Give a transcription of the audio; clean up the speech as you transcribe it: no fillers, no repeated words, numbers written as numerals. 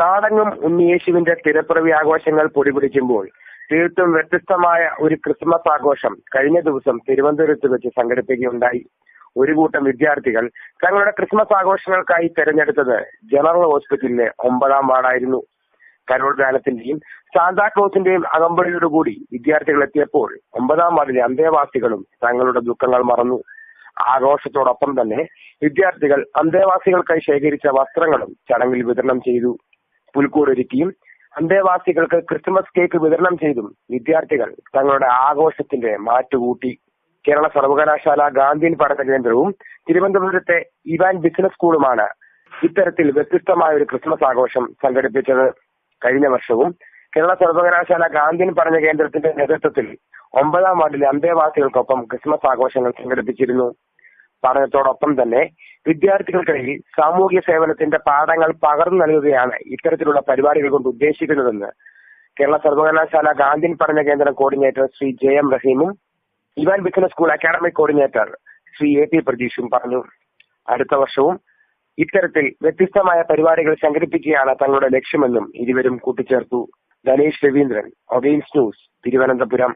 നാടെങ്ങും ഉണ്ണിയേശുവിന്റെ തിരപ്പിറവി ആഘോഷങ്ങൾ പൊടിപിടിക്കുമ്പോൾ തീർത്തും വ്യത്യസ്തമായ ഒരു ക്രിസ്മസ് ആഘോഷം കഴിഞ്ഞ ദിവസം തിരുവനന്തപുരത്ത് വെച്ച് സംഘടിപ്പിക്കുകയുണ്ടായി. ഒരു കൂട്ടം വിദ്യാർത്ഥികൾ തങ്ങളുടെ ക്രിസ്മസ് ആഘോഷങ്ങൾക്കായി തെരഞ്ഞെടുത്തത് ജനറൽ ഹോസ്പിറ്റലിലെ 9ാം വാർഡായിരുന്നു. കരോൾ ഗാനത്തിന്റെയും സാന്താക്ലോസിന്റെയും അകമ്പടിയോടുകൂടി വിദ്യാർത്ഥികൾ എത്തിയപ്പോൾ 9ാം വാർഡിലെ അന്തേവാസികളും തങ്ങളുടെ ദുഃഖങ്ങൾ മറന്നു. ആഘോഷത്തോടൊപ്പം തന്നെ വിദ്യാർത്ഥികൾ അന്തേവാസികൾക്കായി ശേഖരിച്ച വസ്ത്രങ്ങളും ചടങ്ങിൽ വിതരണം ചെയ്തു. പുൽക്കൂടൊരുക്കിയും അന്തേവാസികൾക്ക് ക്രിസ്മസ് കേക്ക് വിതരണം ചെയ്തും വിദ്യാർത്ഥികൾ തങ്ങളുടെ ആഘോഷത്തിന്റെ മാറ്റുകൂട്ടി. കേരള സർവകലാശാല ഗാന്ധിയൻ പഠന കേന്ദ്രവും തിരുവനന്തപുരത്തെ ഇവാൻ ബിസിനസ് സ്കൂളുമാണ് ഇത്തരത്തിൽ വ്യത്യസ്തമായ ഒരു ക്രിസ്മസ് ആഘോഷം സംഘടിപ്പിച്ചത്. കഴിഞ്ഞ വർഷവും കേരള സർവകലാശാല ഗാന്ധിയൻ പഠന കേന്ദ്രത്തിന്റെ നേതൃത്വത്തിൽ 9ാം വാർഡിലെ അന്തേവാസികൾക്കൊപ്പം ക്രിസ്മസ് ആഘോഷങ്ങൾ സംഘടിപ്പിച്ചിരുന്നു. പഠനത്തോടൊപ്പം തന്നെ വിദ്യാർത്ഥികൾക്കിടയിൽ സാമൂഹ്യ സേവനത്തിന്റെ പാഠങ്ങൾ പകർന്നു നൽകുകയാണ് ഇത്തരത്തിലുള്ള പരിപാടികൾ കൊണ്ട് ഉദ്ദേശിക്കുന്നതെന്ന് കേരള സർവകലാശാല ഗാന്ധിയൻ പഠന കേന്ദ്രം കോർഡിനേറ്റർ ശ്രീ JM റഹീമും Ivan business school academic coordinator Shri AP പ്രതീഷും പറഞ്ഞു. അടുത്ത വർഷവും ഇത്തരത്തിൽ വ്യത്യസ്തമായ പരിപാടികൾ സംഘടിപ്പിക്കുകയാണ് തങ്ങളുടെ ലക്ഷ്യമെന്നും ഇരുവരും കൂട്ടിച്ചേർത്തു. ധനേഷ് രവീന്ദ്രൻ, ഒഗെയിൻസ് ന്യൂസ്, തിരുവനന്തപുരം.